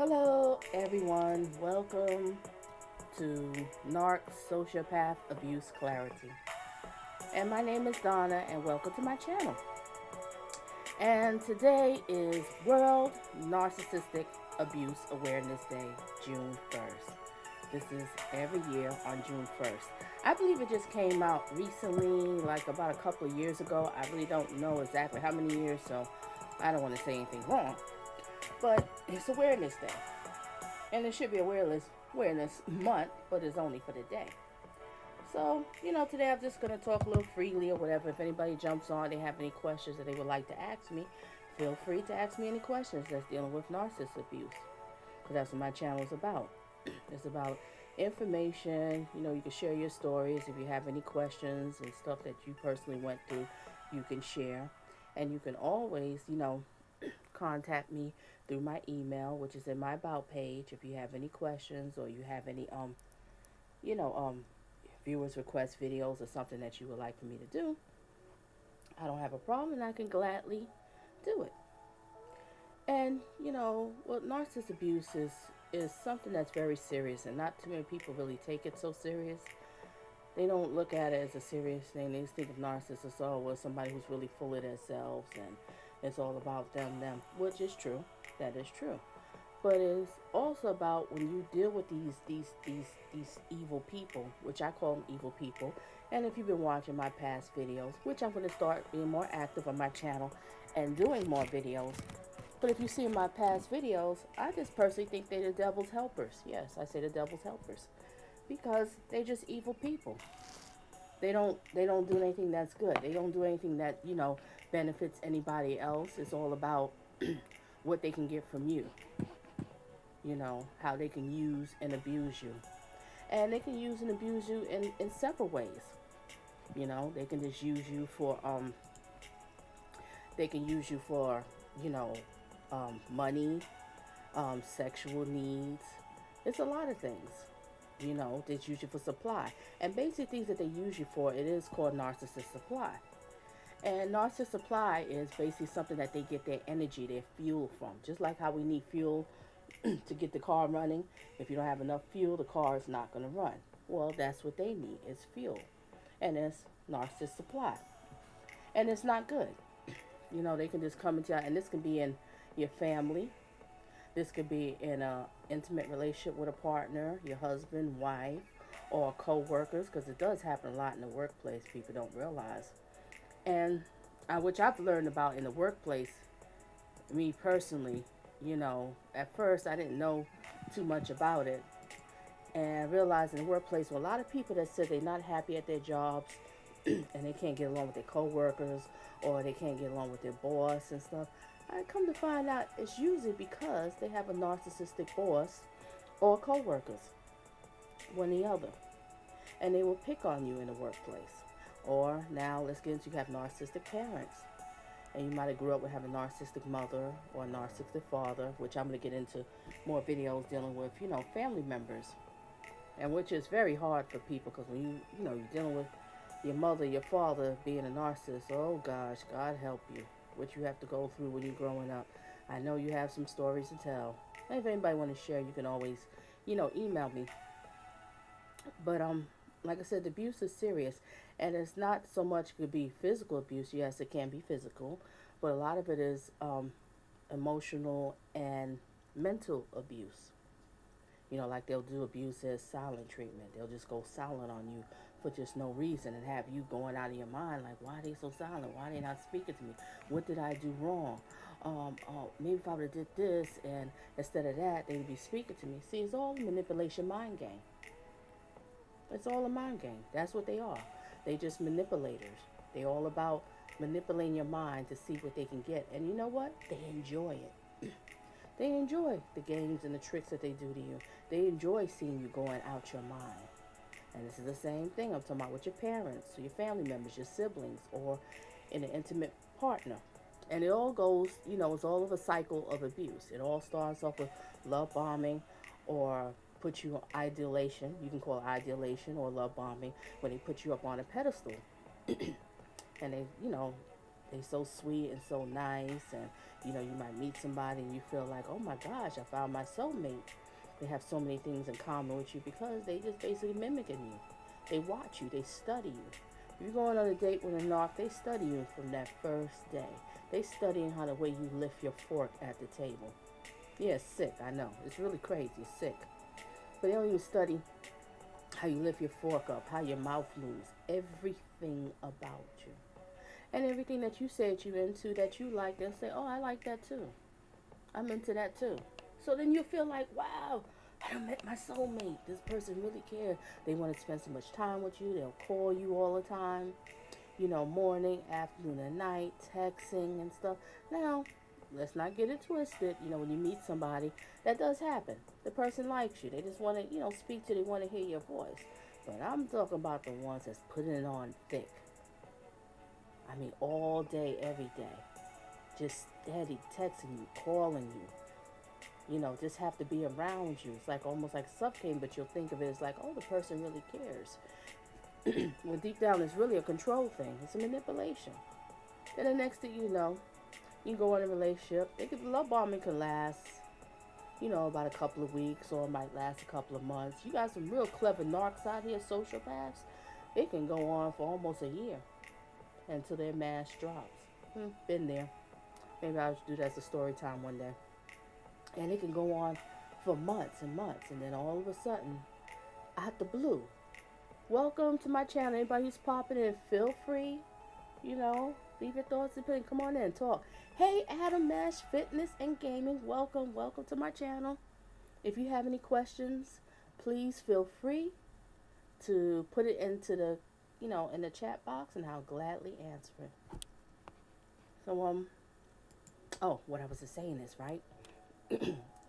Hello, everyone. Welcome to Narc Sociopath Abuse Clarity. And my name is Donna, and welcome to my channel. And today is World Narcissistic Abuse Awareness Day, June 1st. This is every year on June 1st. I believe it just came out recently, like about a couple of years ago. I really don't know exactly how many years, so I don't want to say anything wrong. But it's Awareness Day. And it should be awareness month, but it's only for the day. So, today I'm just going to talk a little freely or whatever. If anybody jumps on, they have any questions that they would like to ask me, feel free to ask me any questions that's dealing with narcissist abuse. Because that's what my channel is about. It's about information. You can share your stories. If you have any questions and stuff that you personally went through, you can share. And you can always, contact me through my email, which is in my about page. If you have any questions or you have any you know viewers request videos or something that you would like for me to do, I don't have a problem and I can gladly do it. And narcissist abuse is something that's very serious, and not too many people really take it so serious. They don't look at it as a serious thing. They just think of narcissists, oh, well, somebody who's really full of themselves and it's all about them, which is true. That is true. But it's also about when you deal with these evil people, which I call them evil people. And if you've been watching my past videos, which I'm going to start being more active on my channel and doing more videos. But if you see my past videos, I just personally think they're the devil's helpers. Yes, I say the devil's helpers. Because they're just evil people. They don't do anything that's good. They don't do anything that, benefits anybody else. It's all about what they can get from you. How they can use and abuse you. And they can use and abuse you in several ways. They can just use you for you know, money, sexual needs. It's a lot of things. They use you for supply. And basic things that they use you for, it is called narcissist supply. And narcissist supply is basically something that they get their energy, their fuel from. Just like how we need fuel to get the car running. If you don't have enough fuel, the car is not going to run. Well, that's what they need, is fuel. And it's narcissist supply. And it's not good. They can just come into you, and this can be in your family. This could be in an intimate relationship with a partner, your husband, wife, or co-workers, because it does happen a lot in the workplace, people don't realize. And which I've learned about in the workplace, me personally, at first I didn't know too much about it. And I realized in the workplace, with a lot of people that said they're not happy at their jobs and they can't get along with their co-workers or they can't get along with their boss and stuff, I come to find out it's usually because they have a narcissistic boss or co-workers, one or the other. And they will pick on you in the workplace. Or now let's get into, you have narcissistic parents. And you might have grew up with having a narcissistic mother or a narcissistic father, which I'm going to get into more videos dealing with, family members. And which is very hard for people, because when you're dealing with your mother, your father being a narcissist, oh gosh, God help you. What you have to go through when you're growing up. I know you have some stories to tell. And if anybody want to share, you can always, email me. But like I said, the abuse is serious, and it's not so much could be physical abuse. Yes, it can be physical, but a lot of it is emotional and mental abuse. Like they'll do abuse as silent treatment. They'll just go silent on you for just no reason and have you going out of your mind like, why are they so silent? Why are they not speaking to me? What did I do wrong? Maybe if I would have did this, and instead of that, they'd be speaking to me. See, it's all a manipulation mind game. It's all a mind game. That's what they are. They just manipulators. They all about manipulating your mind to see what they can get. And you know what? They enjoy it. They enjoy the games and the tricks that they do to you. They enjoy seeing you going out your mind. And this is the same thing I'm talking about with your parents, or your family members, your siblings, or in an intimate partner. And it all goes, it's all of a cycle of abuse. It all starts off with love bombing, or put you on ideation. You can call it ideation or love bombing, when they put you up on a pedestal. And they They so sweet and so nice, and you might meet somebody and you feel like, oh my gosh, I found my soulmate. They have so many things in common with you because they just basically mimicking you. They watch you, they study you. If you're going on a date with a narc, they study you from that first day. They studying how the way you lift your fork at the table. Yeah, it's sick, I know. It's really crazy, it's sick. But they don't even study how you lift your fork up, how your mouth moves, everything about you. And everything that you said you into that you like, they'll say, oh, I like that too. I'm into that too. So then you feel like, wow, I done met my soulmate. This person really cares. They want to spend so much time with you. They'll call you all the time. Morning, afternoon, and night, texting and stuff. Now, let's not get it twisted. When you meet somebody, that does happen. The person likes you. They just want to, speak to you. They want to hear your voice. But I'm talking about the ones that's putting it on thick. I mean, all day, every day. Just steady texting you, calling you. Just have to be around you. It's like almost like suffocating, but you'll think of it as like, oh, the person really cares. When deep down, it's really a control thing. It's a manipulation. Then the next thing you know, you go in a relationship. Love bombing can last, about a couple of weeks, or it might last a couple of months. You got some real clever narcs out here, sociopaths. It can go on for almost a year until their mask drops. Been there. Maybe I'll do that as a story time one day. And it can go on for months and months, and then all of a sudden, out the blue, welcome to my channel. Anybody who's popping in, feel free, leave your thoughts and come on in, talk. Hey, Adam Mash Fitness and Gaming, welcome to my channel. If you have any questions, please feel free to put it into the, in the chat box, and I'll gladly answer it. So, what I was just saying is, right?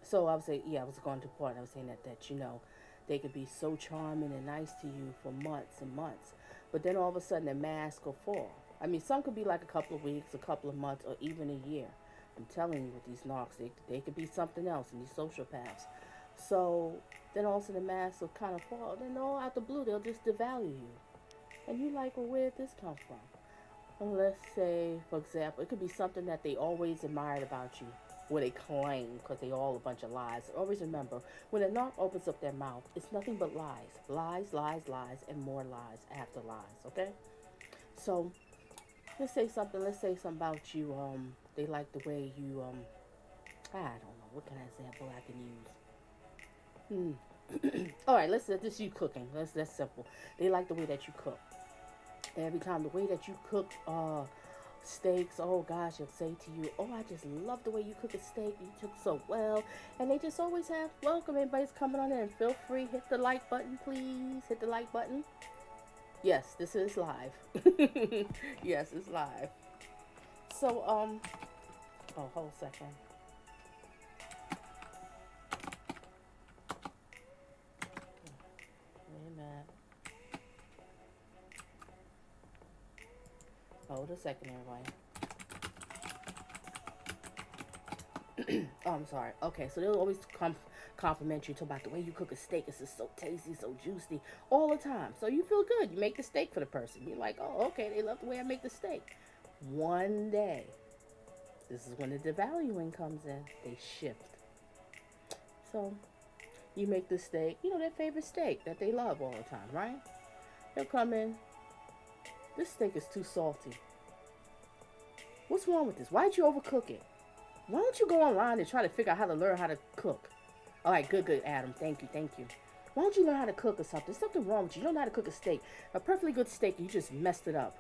So I was saying, I was going to part. I was saying that they could be so charming and nice to you for months and months, but then all of a sudden the mask will fall. I mean, some could be like a couple of weeks, a couple of months, or even a year. I'm telling you, with these narcs, they could be something else, and these sociopaths. So then all of a sudden the mask will kind of fall. Then all out the blue, they'll just devalue you, and you like, well, where did this come from? Well, let's say, for example, it could be something that they always admired about you, where they claim, because they all a bunch of lies. Always remember, when a narc opens up their mouth, it's nothing but lies. Lies, lies, lies, and more lies after lies, okay? So, let's say something about you, they like the way you, I don't know, what kind of example I can use? Alright, let's say this you cooking. That's simple. They like the way that you cook. Every time, the way that you cook, steaks, oh gosh, they'll say to you, oh, I just love the way you cook a steak, you cook so well. And they just always have, welcome, everybody's coming on in, feel free, hit the like button, please, hit the like button. Yes, this is live. Yes, it's live. So, hold a second. Wait a minute. Hold a second, everybody. Oh, I'm sorry. Okay, so they'll always compliment you about the way you cook a steak. It's just so tasty, so juicy, all the time. So you feel good. You make the steak for the person. You're like, oh, okay, they love the way I make the steak. One day, this is when the devaluing comes in. They shift. So you make the steak, their favorite steak that they love all the time, right? They'll come in. This steak is too salty. What's wrong with this? Why'd you overcook it? Why don't you go online and try to figure out how to learn how to cook? All right, good, Adam. Thank you. Why don't you learn how to cook or something? There's something wrong with you. You don't know how to cook a steak. A perfectly good steak, you just messed it up.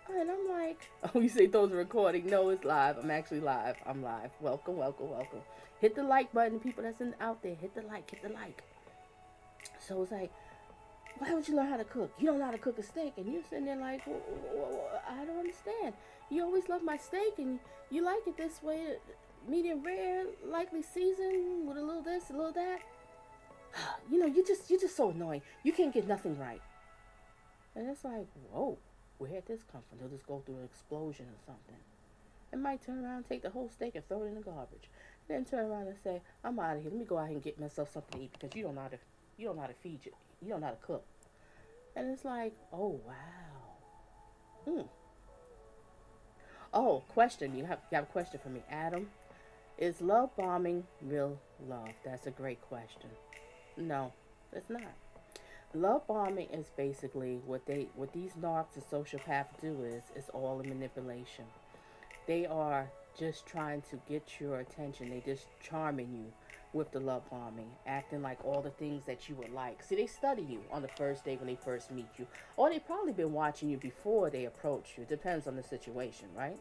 And I'm like, oh, you say those are recording. No, it's live. I'm actually live. I'm live. Welcome. Hit the like button, people that's out there. Hit the like. So it's like, why would you learn how to cook? You don't know how to cook a steak. And you're sitting there like, I don't understand. You always love my steak, and you like it this way, medium rare, lightly seasoned, with a little this, a little that. You're just so annoying. You can't get nothing right. And it's like, whoa, where did this come from? They'll just go through an explosion or something. It might turn around, take the whole steak and throw it in the garbage. Then turn around and say, I'm out of here. Let me go out here and get myself something to eat, because you don't know how to feed you. You don't know how to cook. And it's like, oh, wow. Hmm. Oh, question. You have a question for me, Adam. Is love bombing real love? That's a great question. No, it's not. Love bombing is basically what these narcs and sociopaths do is it's all a manipulation. They are just trying to get your attention. They just charming you with the love bombing, acting like all the things that you would like. See, they study you on the first day when they first meet you, or they probably been watching you before they approach you. Depends on the situation, right?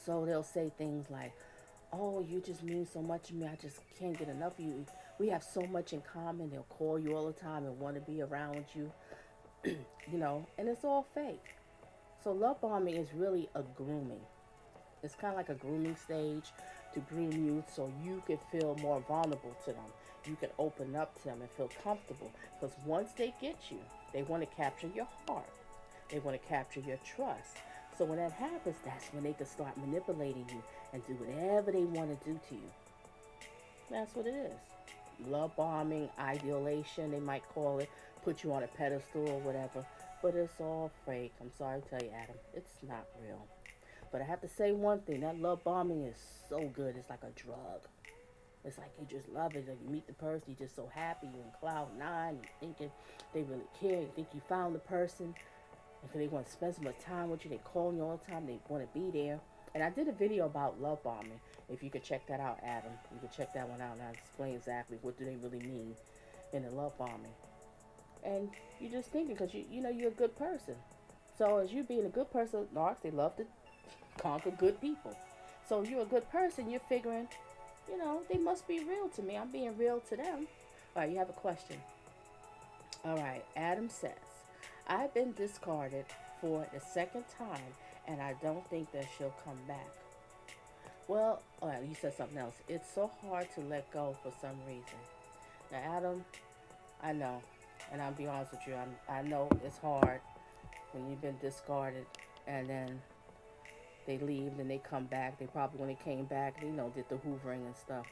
So they'll say things like, "Oh, you just mean so much to me. I just can't get enough of you. We have so much in common." They'll call you all the time and want to be around you, and it's all fake. So love bombing is really a grooming. It's kind of like a grooming stage to groom you so you can feel more vulnerable to them. You can open up to them and feel comfortable. Because once they get you, they want to capture your heart. They want to capture your trust. So when that happens, that's when they can start manipulating you and do whatever they want to do to you. That's what it is. Love bombing, ideation, they might call it, put you on a pedestal or whatever. But it's all fake. I'm sorry to tell you, Adam. It's not real. But I have to say one thing, that love bombing is so good. It's like a drug. It's like you just love it. Like you meet the person, you're just so happy. You're in cloud nine. You're thinking they really care. You think you found the person. And they want to spend so much time with you. They call you all the time. They want to be there. And I did a video about love bombing. If you could check that out, Adam. You could check that one out. And I explain exactly what do they really mean in the love bombing. And you're just thinking because you're a good person. So as you being a good person, narcs, they love to conquer good people. So you're a good person, you're figuring, they must be real to me. I'm being real to them. All right, you have a question. All right, Adam says, I've been discarded for the second time and I don't think that she'll come back. Well, all right, you said something else. It's so hard to let go for some reason. Now, Adam, I know, and I'll be honest with you, I know it's hard when you've been discarded and then they leave and they come back. They probably, when they came back, did the hoovering and stuff.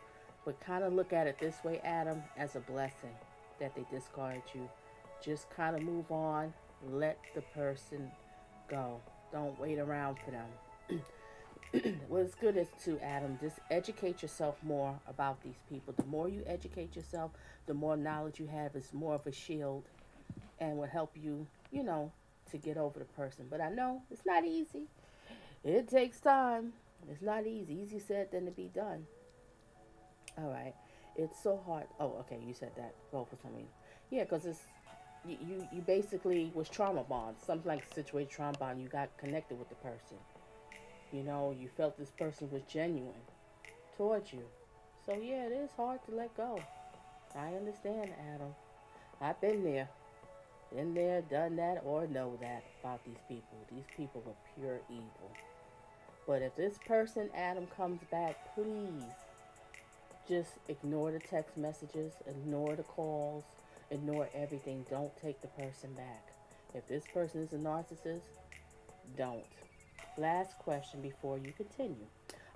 But kind of look at it this way, Adam, as a blessing that they discarded you. Just kind of move on. Let the person go. Don't wait around for them. What's good is to, Adam, just educate yourself more about these people. The more you educate yourself, the more knowledge you have. It's more of a shield and will help you, to get over the person. But I know it's not easy. It takes time. It's not easy. Easy said than to be done. All right. It's so hard. Oh, okay. You said that. Go for something. Yeah, because it's you basically was trauma bond. Something like a situation trauma bond. You got connected with the person. You felt this person was genuine towards you. So yeah, it is hard to let go. I understand, Adam. I've been there. Been there, done that, or know that about these people. These people are pure evil. But if this person, Adam, comes back, please just ignore the text messages, ignore the calls, ignore everything. Don't take the person back. If this person is a narcissist, don't. Last question before you continue.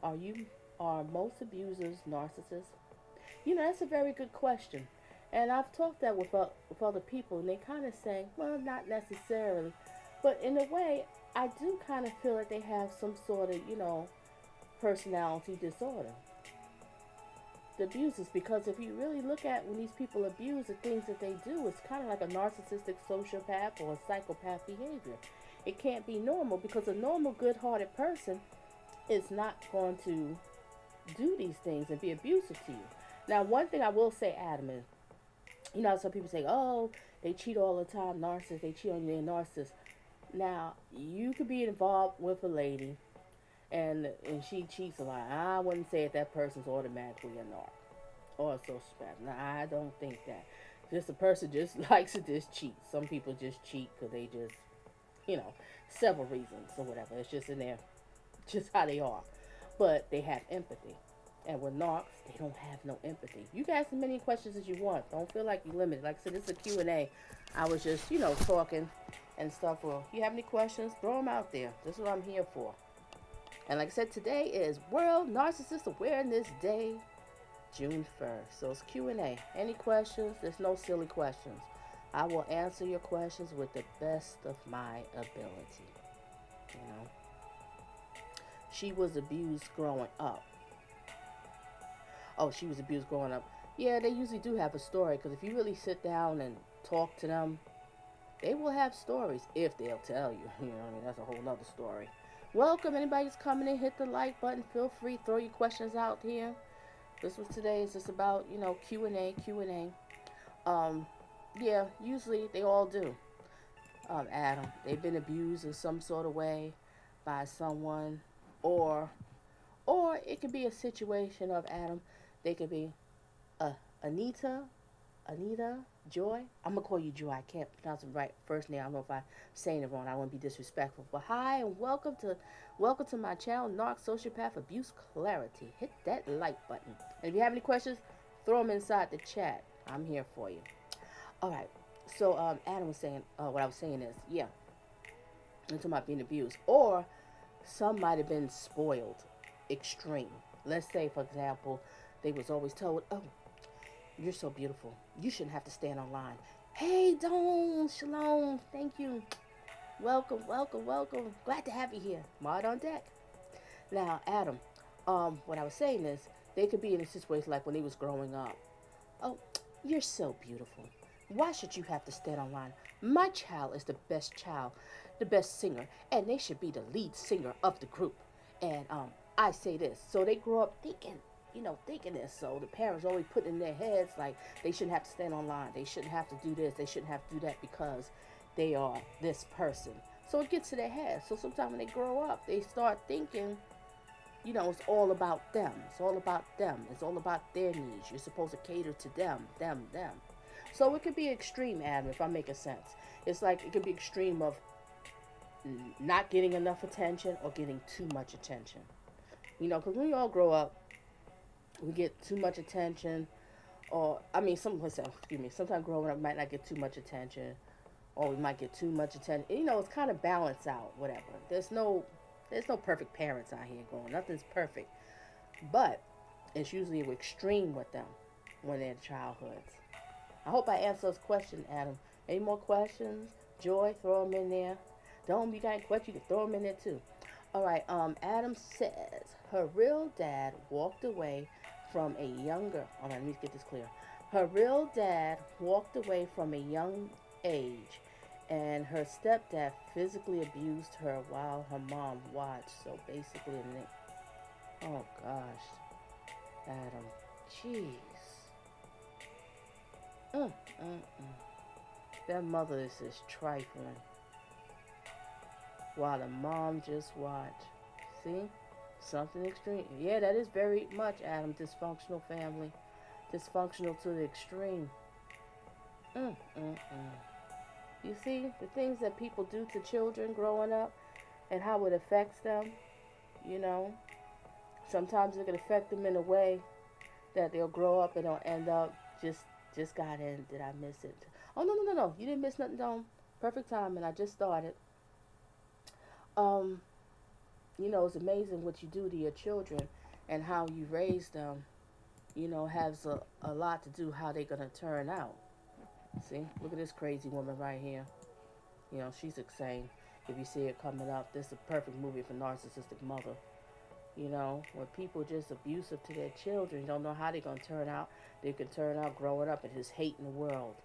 Are most abusers narcissists? That's a very good question. And I've talked that with other people, and they kind of say, well, not necessarily. But in a way, I do kind of feel that they have some sort of, personality disorder. The abusers, because if you really look at when these people abuse the things that they do, it's kind of like a narcissistic sociopath or a psychopath behavior. It can't be normal because a normal, good-hearted person is not going to do these things and be abusive to you. Now, one thing I will say, Adam, is, some people say, oh, they cheat all the time, narcissists, they cheat on you, they're narcissists. Now, you could be involved with a lady and she cheats a lot. I wouldn't say that person's automatically a narc or a sociopath. Now, I don't think that. Just a person just likes to just cheat. Some people just cheat because they just, several reasons or whatever. It's just in there, just how they are. But they have empathy. And with narcs, they don't have no empathy. You can ask as many questions as you want. Don't feel like you're limited. Like I said, this is a Q&A. I was just, talking and stuff. Well, if you have any questions, throw them out there. This is what I'm here for. And like I said, today is World Narcissist Awareness Day, June 1st. So it's Q&A. Any questions? There's no silly questions. I will answer your questions with the best of my ability. You know, she was abused growing up. Oh, she was abused growing up. Yeah, they usually do have a story because if you really sit down and talk to them, they will have stories if they'll tell you. You know, what I mean, that's a whole nother story. Welcome, anybody's coming in, hit the like button. Feel free, throw your questions out here. This was today. It's just about Q and A, Q and A. Yeah, usually they all do. Adam, they've been abused in some sort of way by someone, or or it could be a situation of Adam. They could be uh, Anita, Anita, Joy. I'm gonna call you Joy. I can't pronounce the right first name. I don't know if I'm saying it wrong. I won't be disrespectful. But hi and welcome to my channel, Narc, Sociopath, Abuse, Clarity. Hit that like button. And if you have any questions, throw them inside the chat. I'm here for you. All right. So Adam was saying, what I was saying is, yeah, I'm talking about being abused, or some might have been spoiled, extreme. Let's say, for example, they was always told, "Oh, you're so beautiful. You shouldn't have to stand online." Hey, Dome, Shalom, thank you. Welcome, welcome, welcome. Glad to have you here. Mod on deck. Now, Adam, what I was saying is, they could be in a situation like when they was growing up. "Oh, you're so beautiful. Why should you have to stand online? My child is the best singer, and they should be the lead singer of the group." And I say this, so they grow up thinking this. So the parents always put in their heads like they shouldn't have to stand online, they shouldn't have to do this, they shouldn't have to do that because they are this person. So it gets to their head. So sometimes when they grow up, they start thinking, it's all about them. It's all about them. It's all about their needs. You're supposed to cater to them, them, them. So it could be extreme, Adam, if I'm making sense. It's like it could be extreme of not getting enough attention or getting too much attention. Because when we all grow up, we get too much attention, or sometimes growing up might not get too much attention, or we might get too much attention. It's kind of balanced out, whatever. There's no perfect parents out here going. Nothing's perfect, but it's usually extreme with them when they're in childhoods. I hope I answered those questions, Adam. Any more questions? Joy, throw them in there. Don't you got any questions? You can throw them in there too. All right. Adam says her real dad walked away from a younger. All right, let me get this clear. Her real dad walked away from a young age, and her stepdad physically abused her while her mom watched. So basically, oh gosh, Adam, jeez. That mother is just trifling while the mom just watched. See? Something extreme. Yeah, that is very much, Adam, dysfunctional family. Dysfunctional to the extreme. You see, the things that people do to children growing up and how it affects them, sometimes it can affect them in a way that they'll grow up and they'll end up just got in. Did I miss it? Oh, no. You didn't miss nothing, Dome. Perfect time, and I just started. It's amazing what you do to your children and how you raise them, has a lot to do how they're going to turn out. See? Look at this crazy woman right here. She's insane. If you see it coming up, this is a perfect movie for narcissistic mother. When people just abusive to their children, you don't know how they're going to turn out. They can turn out growing up and just hating the world.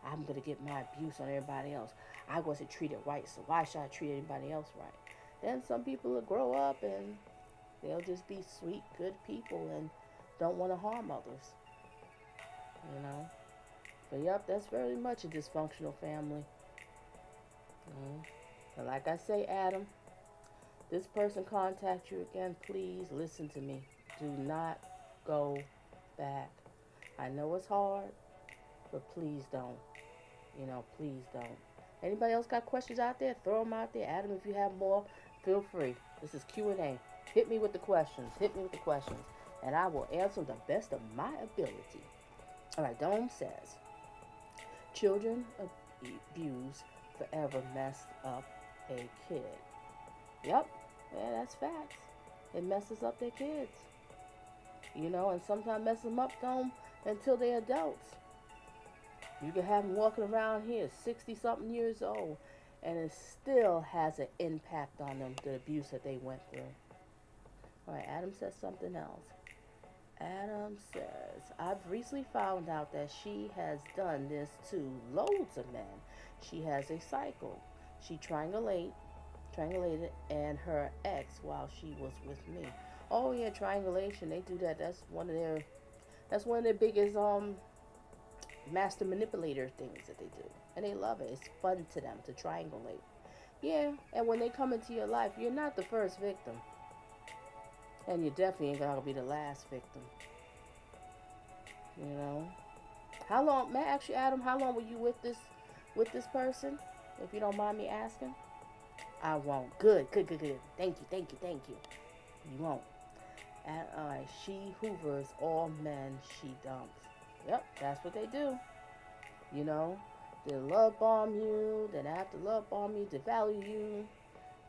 I'm going to get my abuse on everybody else. I wasn't treated right, so why should I treat anybody else right? Then some people will grow up and they'll just be sweet, good people and don't want to harm others. But yep, that's very much a dysfunctional family. And like I say, Adam, this person contacts you again, please listen to me. Do not go back. I know it's hard, but please don't. Please don't. Anybody else got questions out there? Throw them out there. Adam, if you have more, feel free. This is Q&A. Hit me with the questions. And I will answer the best of my ability. All right, Dome says, children abuse forever messed up a kid. Yep. Yeah, that's facts. It messes up their kids. And sometimes messes them up, Dome, until they're adults. You can have them walking around here 60 something years old, and it still has an impact on them, the abuse that they went through. All right, Adam says something else. Adam says, I've recently found out that she has done this to loads of men. She has a cycle. She triangulated and her ex while she was with me. Oh yeah, triangulation. They do that. That's one of their biggest master manipulator things that they do. And they love it. It's fun to them to triangulate. Yeah, and when they come into your life, you're not the first victim. And you definitely ain't gonna be the last victim. You know? How long, may I ask you, Adam, how long were you with this person? If you don't mind me asking? I won't. Good, good, good, good. Thank you, thank you, thank you. You won't. And she hoovers all men she dumps. Yep, that's what they do. You know? They love bomb you, then after love bomb you, devalue you,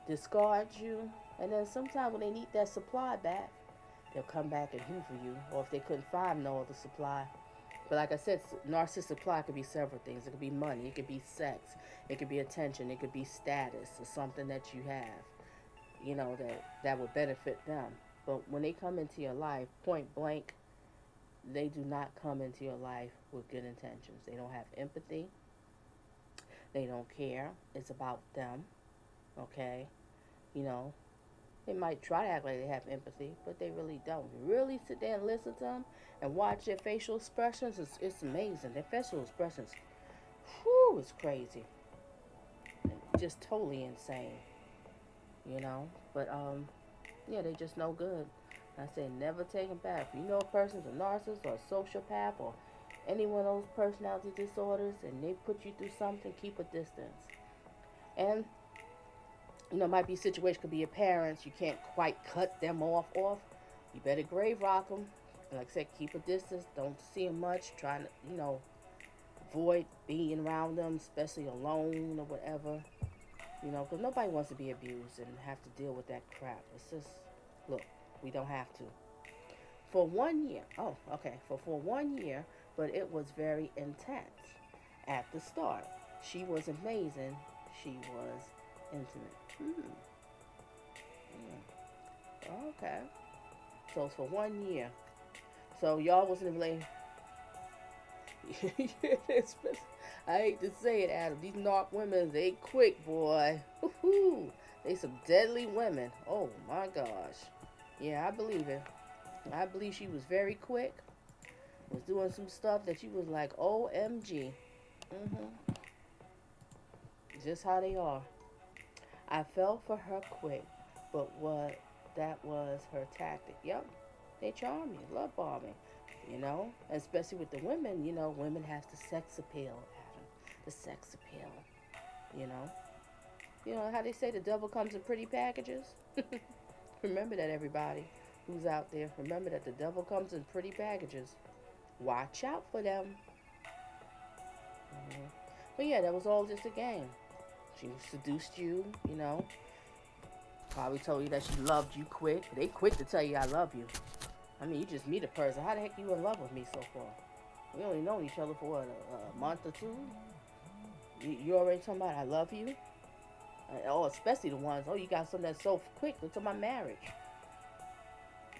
discard you, and then sometimes when they need that supply back, they'll come back and hoover you, or if they couldn't find no other supply. But like I said, narcissistic supply could be several things. It could be money, it could be sex, it could be attention, it could be status, or something that you have, that would benefit them. But when they come into your life, point blank, they do not come into your life with good intentions. They don't have empathy. They don't care. It's about them. Okay? You know, they might try to act like they have empathy, but they really don't. You really sit there and listen to them and watch their facial expressions. It's amazing. Their facial expressions, whew, it's crazy. Just totally insane. But yeah, they just no good. I say never take them back. If you know a person's a narcissist or a sociopath or any one of those personality disorders and they put you through something, keep a distance. And it might be a situation, could be your parents. You can't quite cut them off. You better grave rock them. And like I said, keep a distance. Don't see them much. Try to, avoid being around them, especially alone or whatever. Because nobody wants to be abused and have to deal with that crap. It's just, look, we don't have to. For 1 year, for 1 year, but it was very intense at the start. She was amazing. She was intimate. Okay. So it's for 1 year. So y'all wasn't really. I hate to say it, Adam. These narc women, they quick, boy. Woo-hoo. They some deadly women. Oh my gosh. Yeah, I believe it. I believe she was very quick. Was doing some stuff that she was like, OMG. Just how they are. I fell for her quick, but that was her tactic. Yep, they charm you, love bombing, especially with the women. Women have the sex appeal, Adam. The sex appeal, you know. You know how they say the devil comes in pretty packages? Remember that, everybody who's out there. Remember that the devil comes in pretty packages. Watch out for them. But yeah, that was all just a game. She seduced you, Probably told you that she loved you quick. They quick to tell you I love you. I mean, you just meet a person. How the heck you in love with me so far? We only known each other for what, a month or two? You already talking about I love you? Oh, especially the ones, you got something that's so quick. Look at my marriage.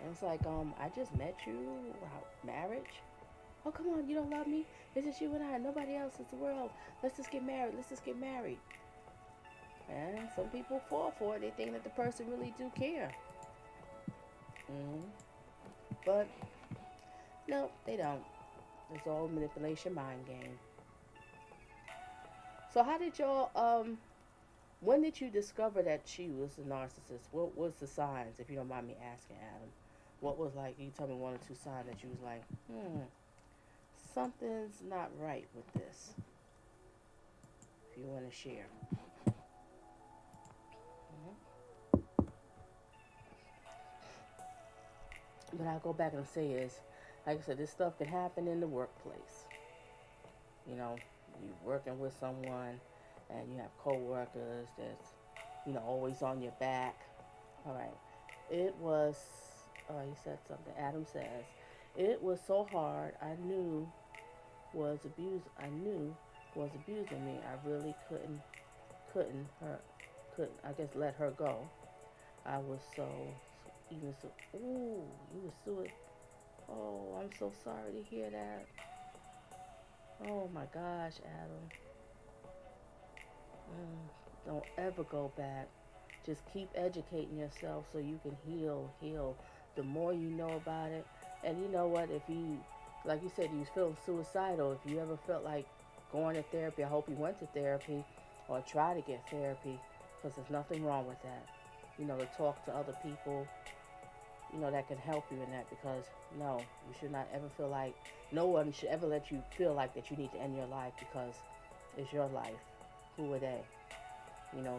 And it's like, I just met you. Wow, marriage? Oh, come on, you don't love me? It's just you and I, nobody else in the world. Let's just get married. And some people fall for it. They think that the person really do care. But, no, they don't. It's all manipulation, mind game. So how did y'all, when did you discover that she was a narcissist? What was the signs, if you don't mind me asking, Adam? What was like, you tell me one or two signs that you was like, something's not right with this. If you want to share. But I'll go back and say is, like I said, this stuff can happen in the workplace. You're working with someone and you have co-workers that's, always on your back. All right. It was, he said something. Adam says, it was so hard. I knew was abusing me. I really couldn't her couldn't I guess let her go. I was so even so. Ooh, you were so. Oh, I'm so sorry to hear that. Oh my gosh, Adam. Don't ever go back. Just keep educating yourself so you can heal. The more you know about it, and you know what, if you, like you said, you was feeling suicidal, if you ever felt like going to therapy, I hope you went to therapy or try to get therapy, because there's nothing wrong with that. To talk to other people, that can help you in that, because no, you should not ever feel like, no one should ever let you feel like that you need to end your life, because it's your life. Who are they?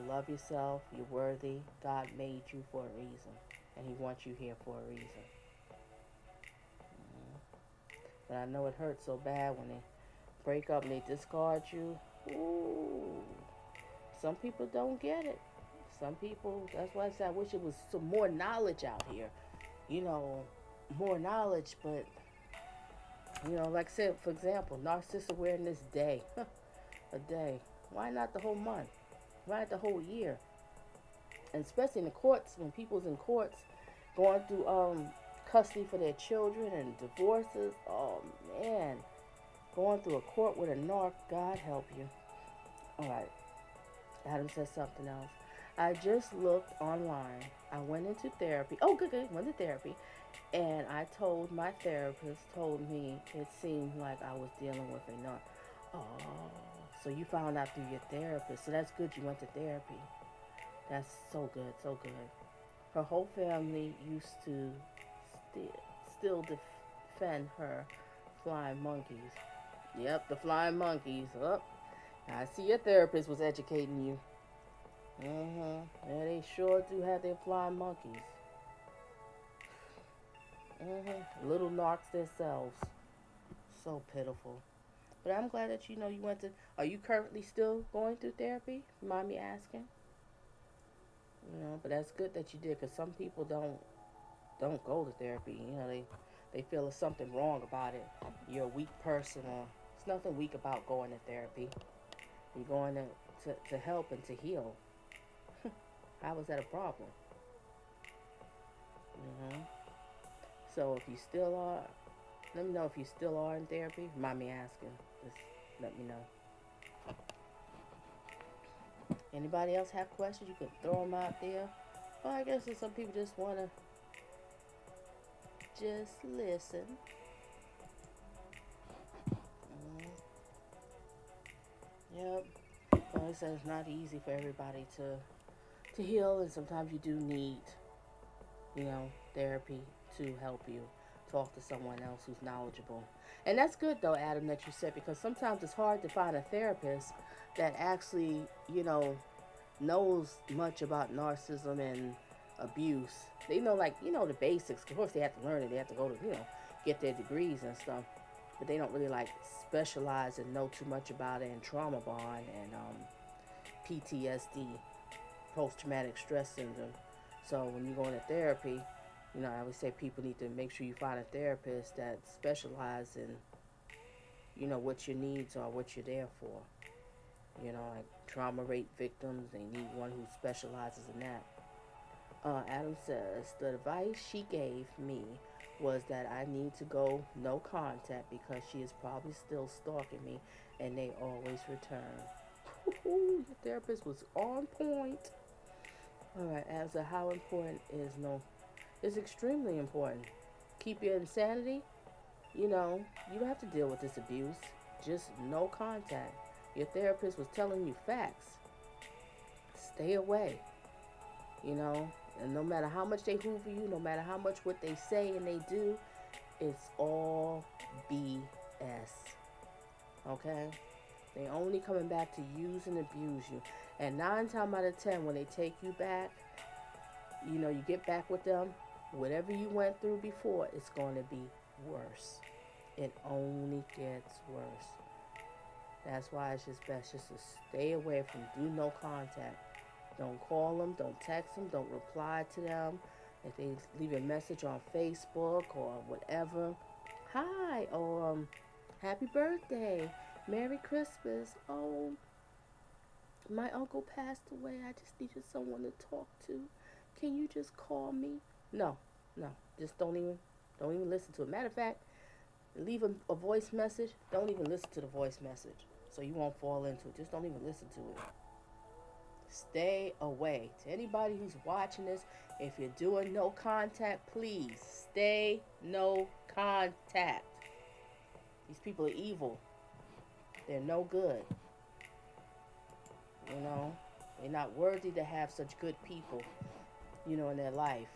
Love yourself. You're worthy. God made you for a reason, and He wants you here for a reason. But I know it hurts so bad when they break up and they discard you. Ooh. Some people don't get it. Some people, that's why I said I wish it was some more knowledge out here. You know, more knowledge, but, like I said, for example, Narcissistic Awareness Day. A day. Why not the whole month? Why not the whole year? And especially in the courts, when people's in courts going through custody for their children and divorces. Oh, man. Going through a court with a narc, God help you. All right. Adam said something else. I just looked online. I went into therapy. Oh, good. Went to therapy. And I told my therapist, told me it seemed like I was dealing with a narc. Oh, so you found out through your therapist. So that's good you went to therapy. That's so good, so good. Her whole family used to still defend her flying monkeys. Yep, the flying monkeys. Oh, I see your therapist was educating you. Yeah, they sure do have their flying monkeys. Little narcs themselves. So pitiful. But I'm glad that you went to. Are you currently still going through therapy? Mind me asking. But that's good that you did, because some people don't go to therapy. They feel there's something wrong about it. You're a weak person, or there's nothing weak about going to therapy. You're going to help and to heal. How is that a problem? hmm So if you still are, let me know if you still are in therapy. Mind me asking. Just let me know. Anybody else have questions? You can throw them out there. Well, I guess some people just want to just listen. Yep. Like I said, it's not easy for everybody to heal, and sometimes you do need, therapy to help you talk to someone else who's knowledgeable. And that's good though, Adam, that you said, because sometimes it's hard to find a therapist that actually, knows much about narcissism and abuse. They know, like, the basics. Of course, they have to learn it. They have to go to, get their degrees and stuff. But they don't really, like, specialize and know too much about it, and trauma bond and PTSD, post-traumatic stress syndrome. So when you go into therapy, I always say people need to make sure you find a therapist that specializes in, what your needs are, what you're there for. Like trauma rape victims, they need one who specializes in that. Adam says, the advice she gave me was that I need to go no contact because she is probably still stalking me and they always return. Your therapist was on point. Alright, Adam said, how important is no? It's extremely important. Keep your insanity. You don't have to deal with this abuse. Just no contact. Your therapist was telling you facts. Stay away. And no matter how much they hoover you, no matter how much what they say and they do, it's all BS. Okay? They only coming back to use and abuse you. And 9 times out of 10, when they take you back, you get back with them, whatever you went through before, it's going to be worse. It only gets worse. That's why it's just best just to stay away from, do no contact. Don't call them, don't text them, don't reply to them. If they leave a message on Facebook or whatever, hi, or Happy birthday. Merry Christmas. Oh, my uncle passed away. I just needed someone to talk to. Can you just call me? No, no. Just don't even listen to it. Matter of fact, leave a voice message. Don't even listen to the voice message. So you won't fall into it. Just don't even listen to it. Stay away. To anybody who's watching this, if you're doing no contact, please stay no contact. These people are evil. They're no good. You know, they're not worthy to have such good people, in their life.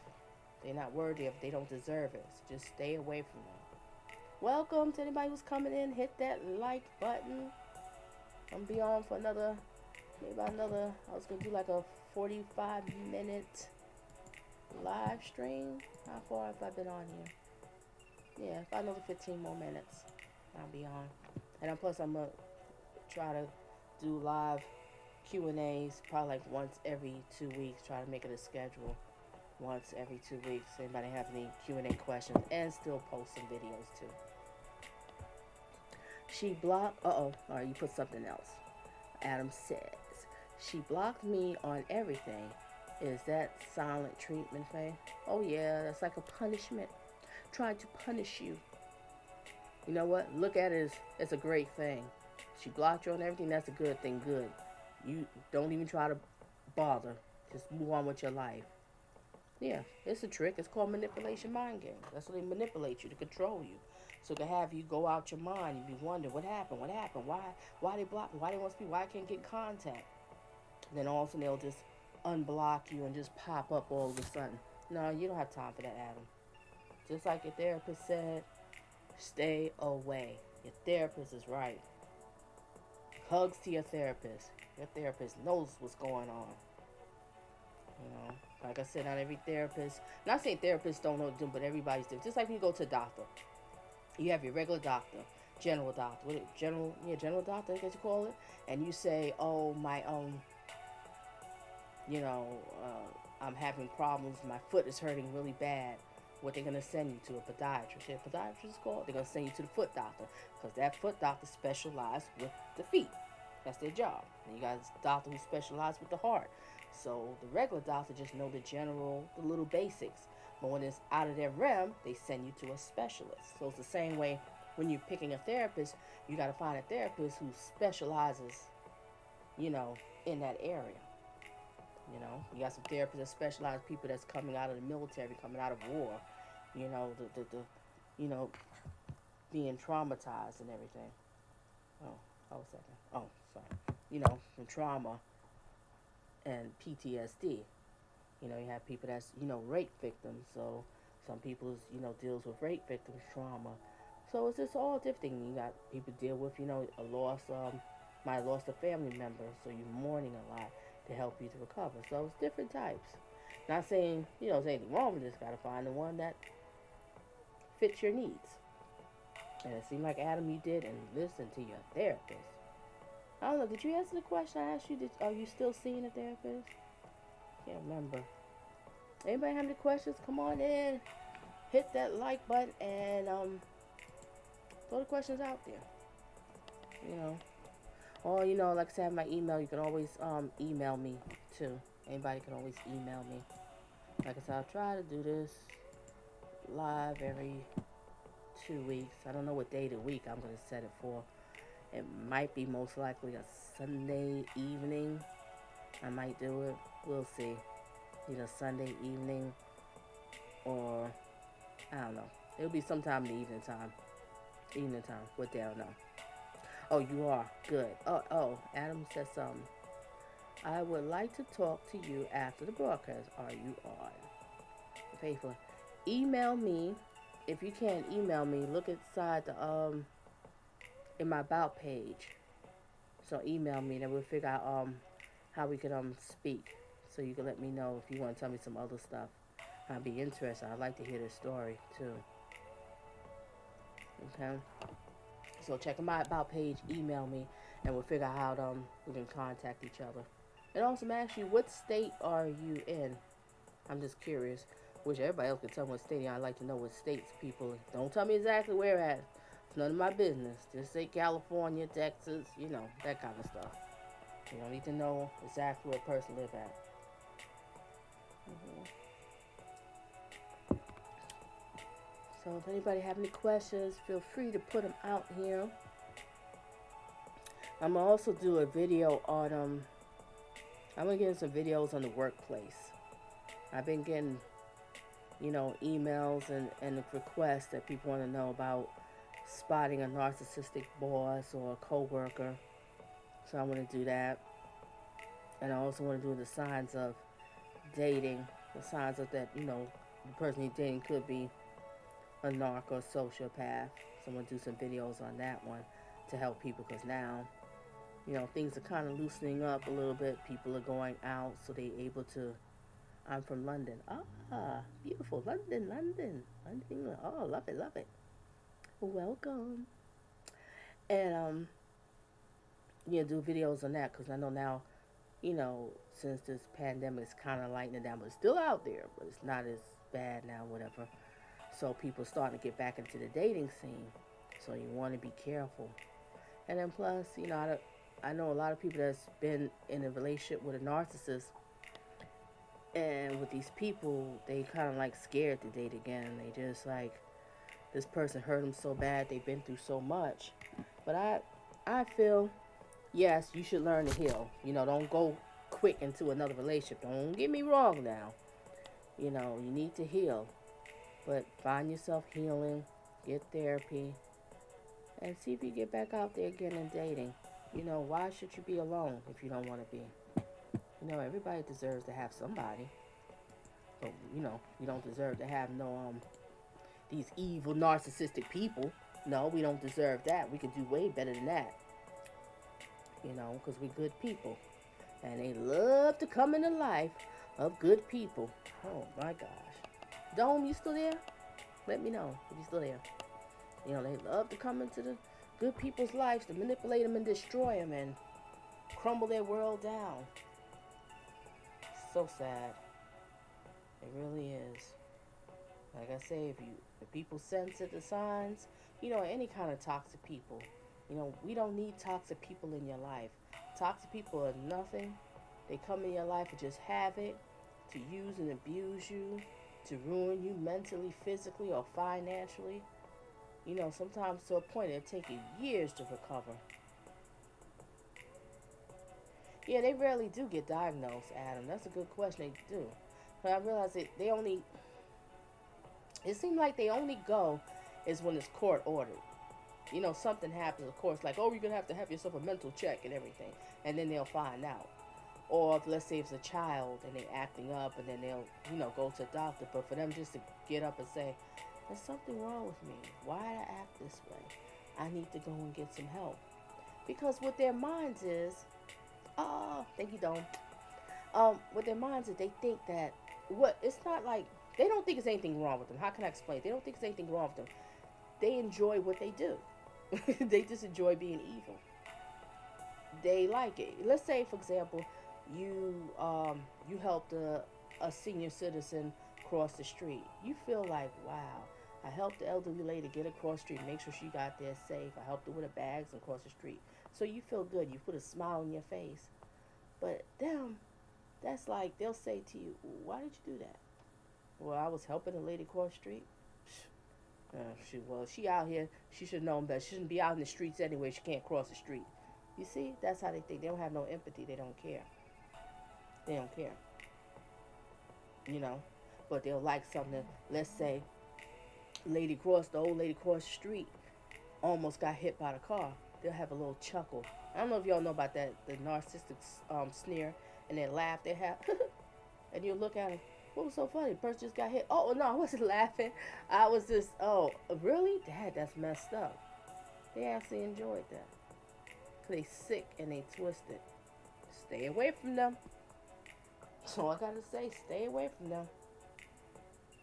They're not worthy if they don't deserve it. So just stay away from them. Welcome to anybody who's coming in. Hit that like button. I'm gonna be on for I was gonna do like a 45-minute live stream. How far have I been on here? Yeah, about another 15 more minutes, I'll be on. And plus, I'm gonna try to do live Q&As probably like once every 2 weeks. Try to make it a schedule once every 2 weeks. Anybody have any Q&A questions, and still post some videos too. She blocked. Alright, you put something else. Adam says she blocked me on everything. Is that silent treatment, Faye? Oh yeah, that's like a punishment. Trying to punish you. You know what? Look at it as a great thing. She blocked you on everything. That's a good thing. Good. You don't even try to bother. Just move on with your life. Yeah, it's a trick. It's called manipulation mind games. That's what they manipulate you, to control you. So to have you go out your mind and be wondering what happened, why they block me, why they want to speak, why I can't get in contact. And then all of a sudden they'll just unblock you and just pop up all of a sudden. No, you don't have time for that, Adam. Just like your therapist said, stay away. Your therapist is right. Hugs to your therapist. Your therapist knows what's going on. Like I said, not every therapist, not saying therapists don't know what to do, but everybody's different. Just like when you go to a doctor. You have your regular doctor, general doctor, general doctor, I guess you call it, and you say, oh, I'm having problems, my foot is hurting really bad. What they're going to send you to? A podiatrist. Yeah, podiatrist is called. They're going to send you to the foot doctor, because that foot doctor specializes with the feet. That's their job. And you got a doctor who specializes with the heart. So the regular doctor just know the little basics. But when it's out of their realm, they send you to a specialist. So it's the same way when you're picking a therapist, you got to find a therapist who specializes, in that area. You got some therapists that specialize people that's coming out of the military, coming out of war, being traumatized and everything. Oh, a second. Oh, sorry. From trauma and PTSD. You have people that's, rape victims. So some people, deals with rape victims trauma. So it's just all different things. You got people deal with, a loss, might have lost a family member. So you're mourning a lot to help you to recover. So it's different types. Not saying, there's anything wrong with this. Got to find the one that fits your needs. And it seemed like, Adam, you did, and listen to your therapist. I don't know, did you answer the question I asked you? Are you still seeing a therapist? Can't remember. Anybody have any questions? Come on in. Hit that like button and throw the questions out there. Or, like I said, I have my email. You can always email me too. Anybody can always email me. Like I said, I'll try to do this live every 2 weeks. I don't know what day of the week I'm going to set it for. It might be most likely a Sunday evening. I might do it. We'll see. Either Sunday evening or, I don't know. It'll be sometime in the evening time. Evening time. What day? I don't know. Oh, you are? Good. Oh, Adam says something. I would like to talk to you after the broadcast. Are you on? Faithful. Email me. If you can't email me, look inside the in my about page. So email me, then we'll figure out how we can speak. So you can let me know if you want to tell me some other stuff. I'd be interested. I'd like to hear the story too. Okay. So check my about page, email me, and we'll figure out how we can contact each other. And also, ask you, what state are you in? I'm just curious. Wish everybody else could tell me what state. I'd like to know what states people. Don't tell me exactly where at. It's none of my business. Just say California, Texas, that kind of stuff. You don't need to know exactly where a person live at. hmm So if anybody have any questions, feel free to put them out here. I'm gonna also do a video on I'm gonna get some videos on the workplace. I've been getting emails and requests that people want to know about spotting a narcissistic boss or a coworker. So I want to do that, and I also want to do the signs of dating, the signs of that the person you're dating could be a narc or sociopath. So I'm gonna do some videos on that one to help people because now things are kind of loosening up a little bit. People are going out, so they're able to. I'm from London. Ah, beautiful. London, London, London. Oh, love it, love it. Welcome. And do videos on that because I know now, since this pandemic is kind of lightening down, but it's still out there, but it's not as bad now, whatever. So people starting to get back into the dating scene. So you want to be careful. And then plus, I know a lot of people that's been in a relationship with a narcissist, and with these people, they kind of like scared to date again. They just like, this person hurt them so bad, they've been through so much. But I feel, yes, you should learn to heal. Don't go quick into another relationship. Don't get me wrong now. You need to heal. But find yourself healing, get therapy, and see if you get back out there again and dating. Why should you be alone if you don't want to be? Everybody deserves to have somebody. But, you don't deserve to have no, these evil narcissistic people. No, we don't deserve that. We could do way better than that. Because we're good people. And they love to come in the life of good people. Oh, my gosh. Dome, you still there? Let me know if you're still there. They love to come into the good people's lives to manipulate them and destroy them and crumble their world down. So sad. It really is. Like I say, if people sense it, the signs, any kind of toxic people, we don't need toxic people in your life. Toxic people are nothing. They come in your life to just have it, to use and abuse you, to ruin you mentally, physically, or financially. Sometimes to a point it'll take you years to recover. Yeah, they rarely do get diagnosed, Adam. That's a good question. They do. But I realize it seems like they only go is when it's court ordered. Something happens, of course, like, oh, you're going to have yourself a mental check and everything. And then they'll find out. Or if, let's say it's a child and they're acting up and then they'll, go to a doctor. But for them just to get up and say, there's something wrong with me. Why do I act this way? I need to go and get some help. Because what their minds is, oh, thank you, Dome. What their minds is, they think that, it's not like, they don't think there's anything wrong with them. How can I explain? They don't think there's anything wrong with them. They enjoy what they do. They just enjoy being evil. They like it. Let's say, for example, you helped a senior citizen cross the street. You feel like, wow, I helped the elderly lady get across the street, make sure she got there safe. I helped her with her bags and cross the street. So you feel good. You put a smile on your face. But them, that's like, they'll say to you, why did you do that? Well, I was helping a lady cross the street. She out here. She should know better. She shouldn't be out in the streets anyway. She can't cross the street. You see, that's how they think. They don't have no empathy. They don't care. They don't care. But they'll like something. Let's say, the old lady crossed the street, almost got hit by the car. They'll have a little chuckle. I don't know if y'all know about that, the narcissistic sneer, and they laugh. They have, and you look at them. What was so funny? The person just got hit. Oh, no, I wasn't laughing. I was just, oh, really? Dad, that's messed up. They actually enjoyed that. Because they sick and they twisted. Stay away from them. That's all I got to say. Stay away from them.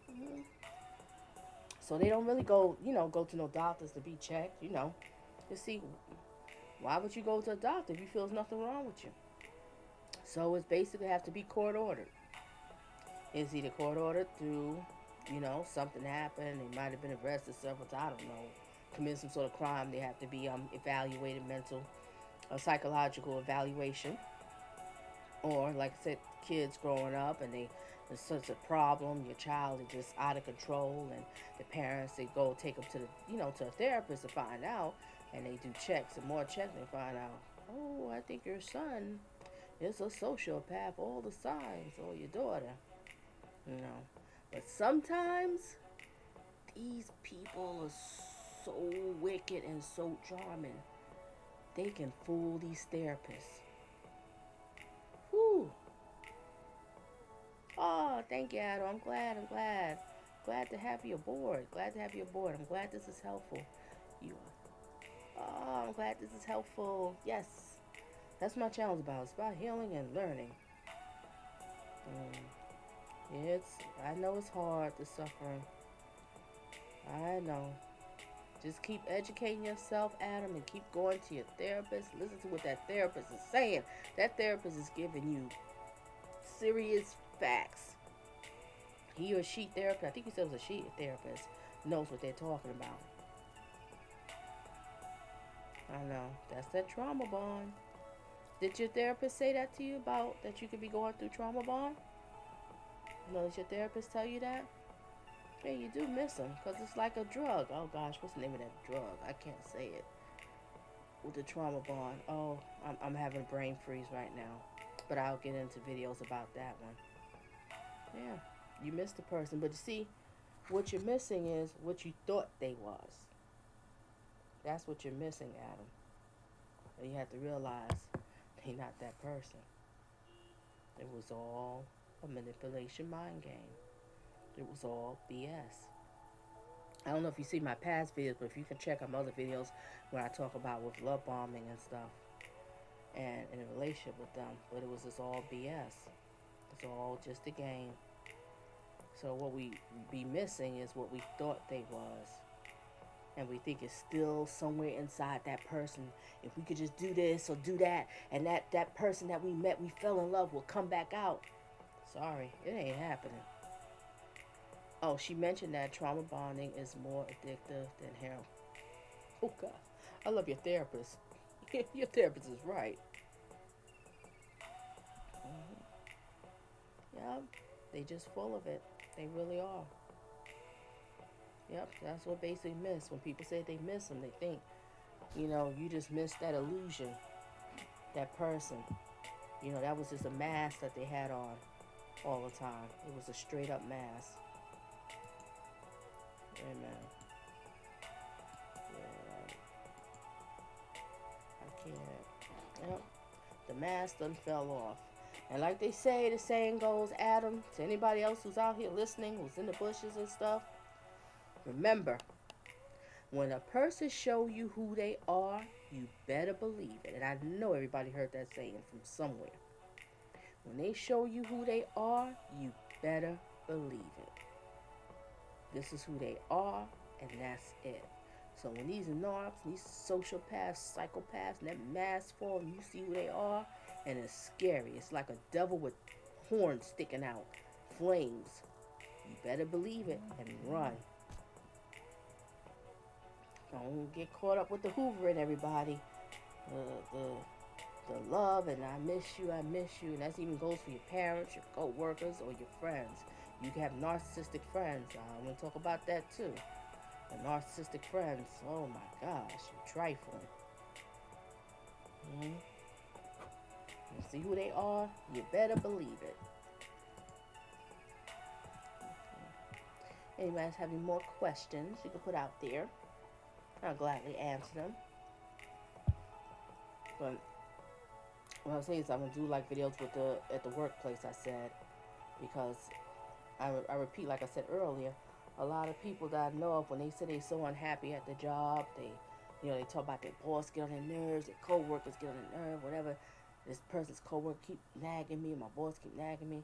Mm-hmm. So they don't really go to no doctors to be checked, to see, why would you go to a doctor if you feel there's nothing wrong with you? So it's basically have to be court ordered. It's either court ordered through, something happened. They might have been arrested several times. I don't know commit some sort of crime, they have to be evaluated, mental or psychological evaluation. Or like I said, kids growing up and there's such a problem, your child is just out of control, and the parents, they go take them to to a therapist to find out, and they do checks and more checks, and they find out, oh, I think your son is a sociopath, all the signs, or your daughter, you know. But sometimes these people are so wicked and so charming, they can fool these therapists. Whew. Oh, thank you, Adam. I'm glad. I'm glad. Glad to have you aboard. Glad to have you aboard. I'm glad this is helpful. You are. Oh, I'm glad this is helpful. Yes. That's my channel about. It's about healing and learning. It's. I know it's hard, the suffering. I know. Just keep educating yourself, Adam, and keep going to your therapist. Listen to what that therapist is saying. That therapist is giving you serious facts. He or she therapist, I think he said it was a she therapist, knows what they're talking about. I know. That's that trauma bond. Did your therapist say that to you about that you could be going through trauma bond? No, did your therapist tell you that? Yeah, you do miss them because it's like a drug. Oh gosh, what's the name of that drug? I can't say it. With the trauma bond. Oh, I'm having a brain freeze right now. But I'll get into videos about that one. Yeah, you missed the person. But you see, what you're missing is what you thought they was. That's what you're missing, Adam. And you have to realize they're not that person. It was all a manipulation mind game. It was all BS. I don't know if you see my past videos, but if you can check out my other videos where I talk about with love bombing and stuff and in a relationship with them, but it was just all BS. It's all just a game. So what we be missing is what we thought they was. And we think it's still somewhere inside that person. If we could just do this or do that, and that person that we met, we fell in love, will come back out. Sorry, it ain't happening. Oh, she mentioned that trauma bonding is more addictive than heroin. Oh, God. I love your therapist. Your therapist is right. Yeah, they just full of it. They really are. Yep, that's what basically miss. When people say they miss them, they think, you just missed that illusion, that person. That was just a mask that they had on all the time. It was a straight up mask. Amen. Yeah, right. I can't. Yep. The mask done fell off. And like they say, the saying goes, Adam, to anybody else who's out here listening, who's in the bushes and stuff, remember, when a person show you who they are, you better believe it. And I know everybody heard that saying from somewhere. When they show you who they are, you better believe it. This is who they are, and that's it. So when these narcs, these sociopaths, psychopaths, and that mask fall, and you see who they are, and it's scary. It's like a devil with horns sticking out, flames. You better believe it and run. Don't get caught up with the hoovering, everybody. The love and I miss you, and that even goes for your parents, your co-workers, or your friends. You can have narcissistic friends. I'm going to talk about that too. The narcissistic friends, oh my gosh, you're trifling. You see who they are? You better believe it. Anybody have any more questions you can put out there? I'll gladly answer them. But what I'm saying is I'm going to do like videos at the workplace, I said, because I repeat, like I said earlier, a lot of people that I know of, when they say they're so unhappy at the job, they talk about their boss get on their nerves, their co-workers get on their nerves, whatever. This person's co-worker keep nagging me, my boss keep nagging me.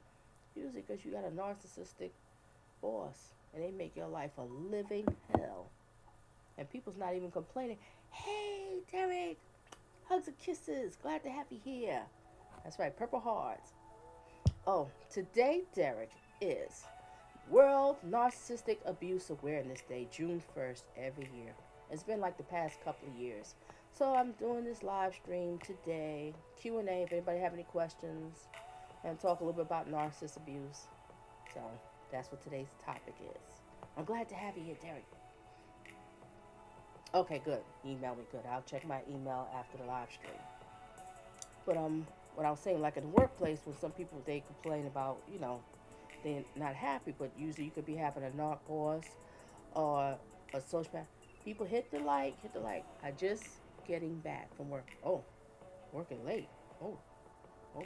Usually because you got a narcissistic boss, and they make your life a living hell. And people's not even complaining. Hey, Derek, hugs and kisses. Glad to have you here. That's right, Purple Hearts. Oh, today, Derek, is World Narcissistic Abuse Awareness Day, June 1st, every year. It's been like the past couple of years. So I'm doing this live stream today, Q&A, if anybody have any questions, and talk a little bit about narcissist abuse. So that's what today's topic is. I'm glad to have you here, Derek. Okay, good. Email me, good. I'll check my email after the live stream. But what I was saying, like in the workplace, when some people they complain about, they're not happy, but usually you could be having a narc boss or a sociopath. People hit the like, hit the like. I just getting back from work. Oh, working late. Oh,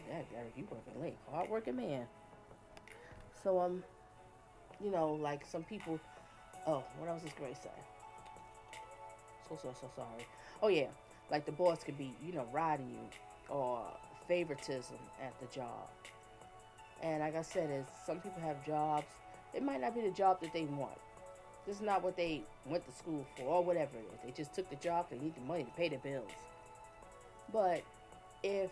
Dad, Derek, you working late. Hard working man. So like some people. Oh, what else is Grace saying? So sorry. Oh yeah, like the boss could be, riding you or favoritism at the job. And like I said, is some people have jobs. It might not be the job that they want. This is not what they went to school for or whatever it is. They just took the job. They need the money to pay their bills. But if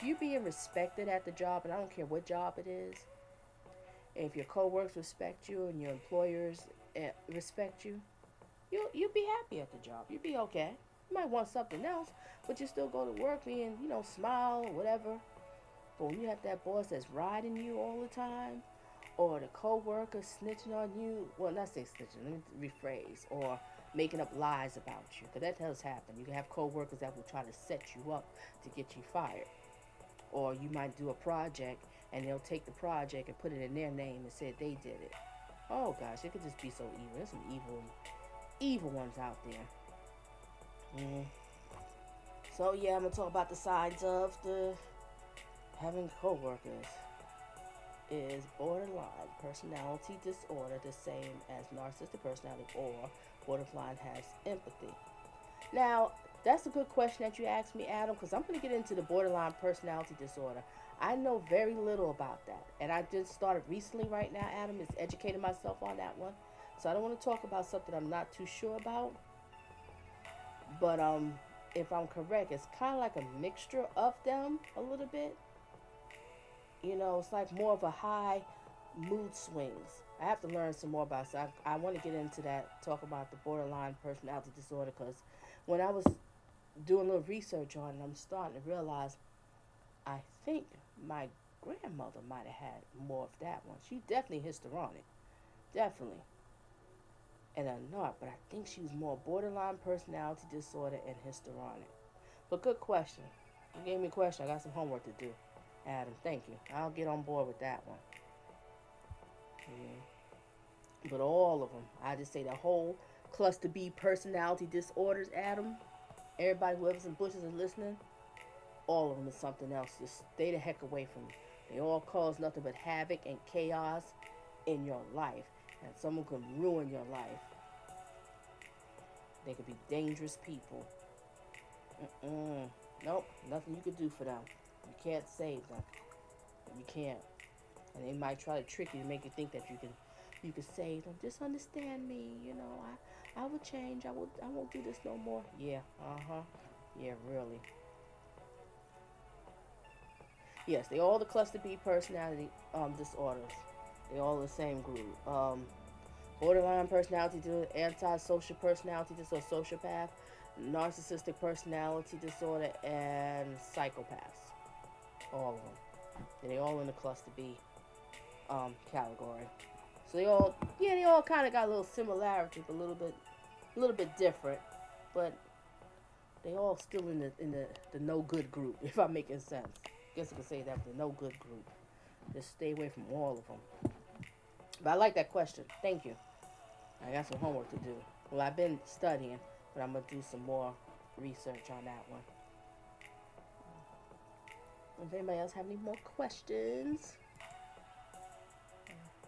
you're being respected at the job, and I don't care what job it is, if your coworkers respect you and your employers respect you, you'll be happy at the job. You'll be okay. You might want something else, but you still go to work being, smile or whatever. But when you have that boss that's riding you all the time, or the co-worker snitching on you, well, not say snitching, let me rephrase, or making up lies about you, because that does happen. You can have co-workers that will try to set you up to get you fired. Or you might do a project, and they'll take the project and put it in their name and say they did it. Oh, gosh, it could just be so evil. There's some evil ones out there. So, yeah, I'm going to talk about the sides of the having co-workers. Is borderline personality disorder the same as narcissistic personality, or borderline has empathy? Now, that's a good question that you asked me, Adam, because I'm going to get into the borderline personality disorder. I know very little about that, and I just started recently right now, Adam, is educating myself on that one. So I don't want to talk about something I'm not too sure about. But if I'm correct, it's kind of like a mixture of them a little bit. It's like more of a high mood swings. I have to learn some more about it. So I want to get into that, talk about the borderline personality disorder, because when I was doing a little research on it, I'm starting to realize I think my grandmother might have had more of that one. She definitely histrionic. Definitely. And I'm not, but I think she was more borderline personality disorder and histrionic. But good question. You gave me a question. I got some homework to do. Adam, thank you. I'll get on board with that one. Yeah. But all of them, I just say the whole cluster B personality disorders, Adam. Everybody, whoever's in bushes is listening, all of them is something else. Just stay the heck away from them. They all cause nothing but havoc and chaos in your life. And someone can ruin your life. They could be dangerous people. Nope, nothing you could do for them. You can't save them. You can't. And they might try to trick you to make you think that you can save them. Just understand me, I will change. I won't do this no more. Yeah, yeah, really. Yes, they all the cluster B personality disorders. They all the same group. Borderline personality disorder, antisocial personality disorder, sociopath, narcissistic personality disorder, and psychopaths. All of them. They all in the cluster B category. So they all kind of got a little similarity, but a little bit different. But they all still in the no good group, if I'm making sense. I guess you could say that, the no good group. Just stay away from all of them. But I like that question. Thank you. I got some homework to do. Well, I've been studying, but I'm going to do some more research on that one. If anybody else have any more questions?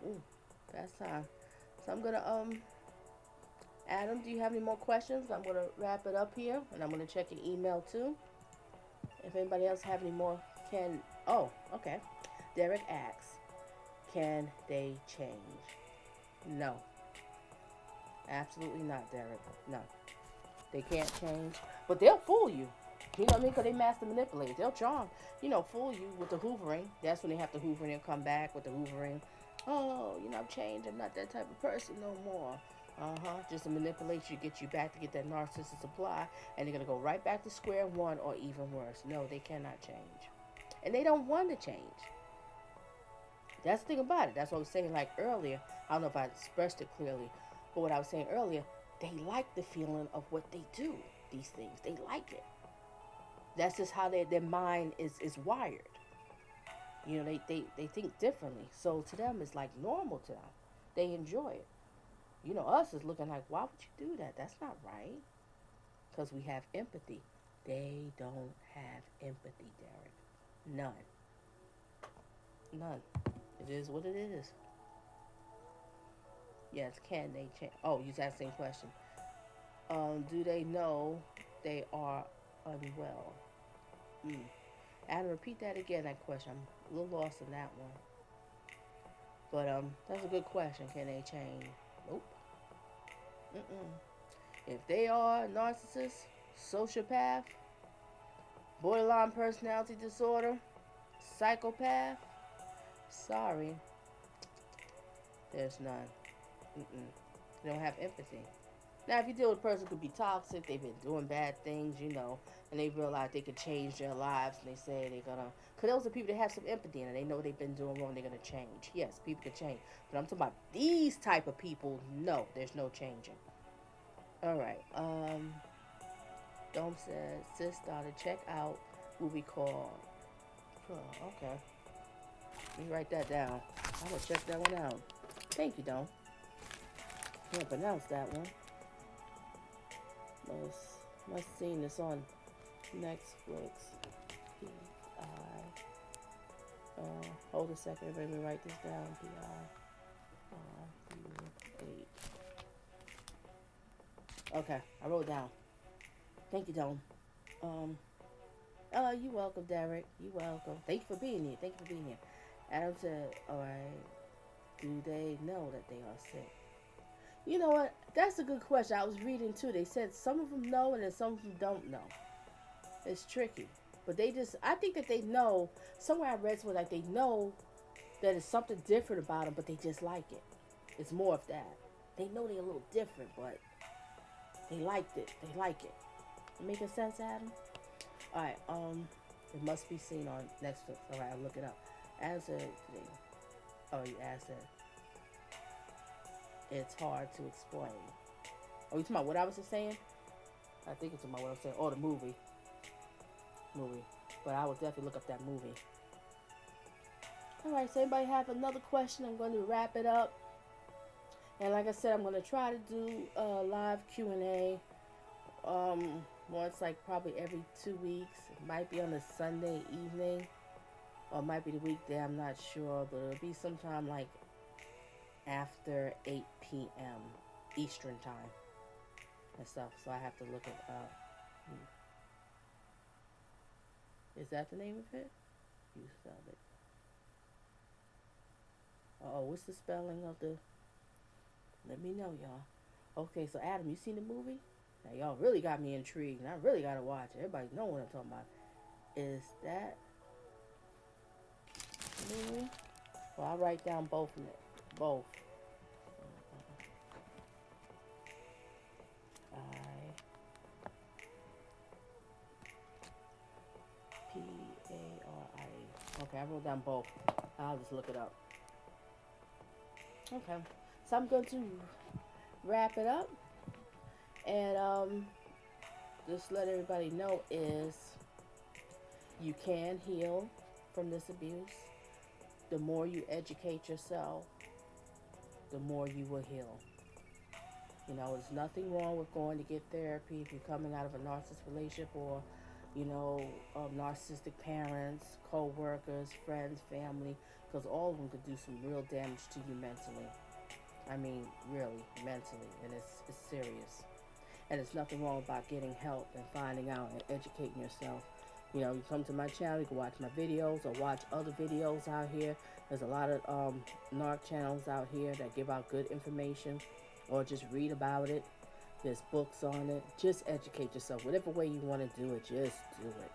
Ooh, that's time. So I'm going to, Adam, do you have any more questions? I'm going to wrap it up here, and I'm going to check your email too. If anybody else have any more, okay. Derek asks, can they change? No. Absolutely not, Derek. No. They can't change. But they'll fool you. You know what I mean? Because they master manipulate. They'll charm, fool you with the hoovering. That's when they have the hoovering and come back with the hoovering. Oh, I've changed. I'm not that type of person no more. Just to manipulate you, get you back to get that narcissistic supply, and they're gonna go right back to square one or even worse. No, they cannot change, and they don't want to change. That's the thing about it. That's what I was saying like earlier. I don't know if I expressed it clearly, but what I was saying earlier, they like the feeling of what they do. These things, they like it. That's just how their mind is wired. They think differently. So to them, it's like normal to them. They enjoy it. Us is looking like, why would you do that? That's not right. Because we have empathy. They don't have empathy, Derek. None. None. It is what it is. Yes, can they change? Oh, you asked the same question. Do they know they are unwell? Mm. Adam, repeat that again, that question. I'm a little lost in that one. But that's a good question. Can they change? Nope. Mm-mm. If they are narcissist, sociopath, borderline personality disorder, psychopath, sorry, there's none. Mm-mm. They don't have empathy. Now, if you deal with a person who could be toxic, they've been doing bad things, and they realize they could change their lives, and they say they're gonna. Because those are people that have some empathy, and they know they've been doing wrong, they're gonna change. Yes, people can change. But I'm talking about these type of people, no, there's no changing. All right. Dome says, sis started check out movie called. Oh, okay. Let me write that down. I'm gonna check that one out. Thank you, Dome. Can't pronounce that one. Must seen this on Netflix. P.I. Hold a second. Let me write this down. P.I. Okay, I wrote it down. Thank you, Dome. Oh, you welcome, Derek. You welcome. Thank you for being here. Thank you for being here. Adam said, all right, do they know that they are sick? You know what? That's a good question. I was reading too. They said some of them know and then some of them don't know. It's tricky. But I think that they know, somewhere I read somewhere like they know that it's something different about them, but they just like it. It's more of that. They know they're a little different, but they liked it. They like it. Making sense, Adam? Alright, it must be seen on Netflix. Alright, I'll look it up. Answer. Oh, you asked it. It's hard to explain. Oh, you talking about what I was just saying? I think it's about what I was saying. Oh, the movie. But I will definitely look up that movie. Alright, so anybody have another question? I'm going to wrap it up. And like I said, I'm going to try to do a live Q&A. Once, like, probably every 2 weeks. It might be on a Sunday evening. Or it might be the weekday. I'm not sure. But it'll be sometime, like, after 8 p.m. Eastern time. And stuff. So I have to look it up. Is that the name of it? You spelled it. Oh, what's the spelling of the... Let me know, y'all. Okay, so Adam, you seen the movie? Now, y'all really got me intrigued, and I really got to watch it. Everybody know what I'm talking about. Is that movie? Well, I'll write down both of it. Both. I-P-A-R-I-E. Okay, I wrote down both. I'll just look it up. Okay, so I'm going to wrap it up. And just let everybody know is you can heal from this abuse. The more you educate yourself, the more you will heal. There's nothing wrong with going to get therapy if you're coming out of a narcissist relationship or, narcissistic parents, co-workers, friends, family, because all of them could do some real damage to you mentally. I mean, really, mentally, and it's serious. And there's nothing wrong about getting help and finding out and educating yourself. You come to my channel, you can watch my videos or watch other videos out here. There's a lot of Narc channels out here that give out good information, or just read about it. There's books on it. Just educate yourself. Whatever way you want to do it, just do it.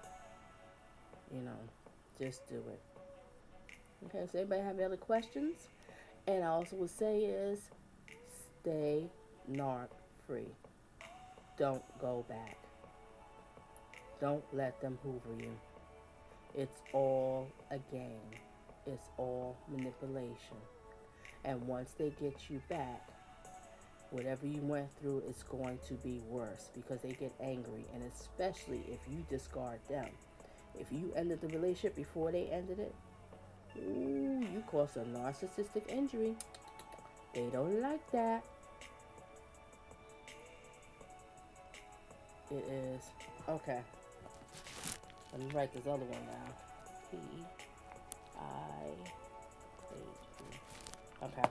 Just do it. Okay, so anybody have any other questions? And I also would say is stay narc free. Don't go back. Don't let them hoover you. It's all a game. It's all manipulation. And once they get you back, whatever you went through is going to be worse because they get angry. And especially if you discard them. If you ended the relationship before they ended it, ooh, you caused a narcissistic injury. They don't like that. It is. Okay. Let me write this other one down. P-I-A-P. Okay.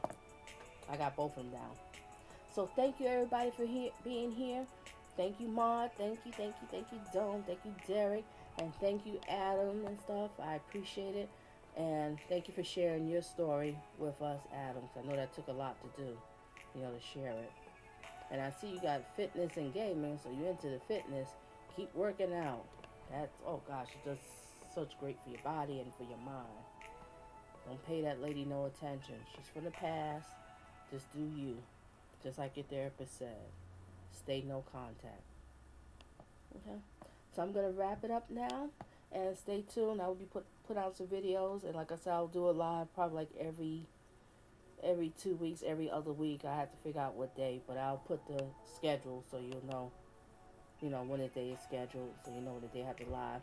I got both of them down. So thank you everybody for being here. Thank you, Maud. Thank you, Dome. Thank you, Derek. And thank you, Adam and stuff. I appreciate it. And thank you for sharing your story with us, Adam. I know that took a lot to do, to share it. And I see you got fitness and gaming, so you're into the fitness. Keep working out. That's, oh gosh, it does such great for your body and for your mind. Don't pay that lady no attention. She's from the past. Just do you. Just like your therapist said. Stay no contact. Okay? So I'm going to wrap it up now. And stay tuned. I will be put out some videos. And like I said, I'll do it live probably like every 2 weeks, every other week. I have to figure out what day. But I'll put the schedule so you'll know, when the day is scheduled. So you know when the day I have to live.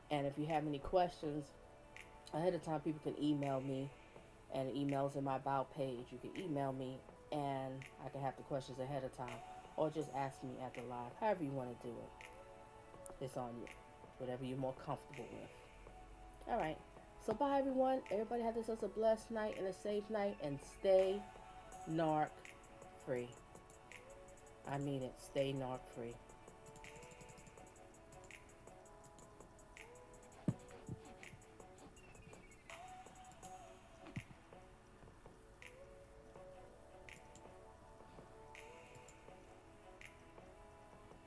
And if you have any questions ahead of time, people can email me. And the email's in my about page. You can email me. And I can have the questions ahead of time. Or just ask me at the live. However you want to do it. It's on you. Whatever you're more comfortable with. Alright. So bye everyone. Everybody have themselves a blessed night and a safe night. And stay narc free. I mean it. Stay narc free.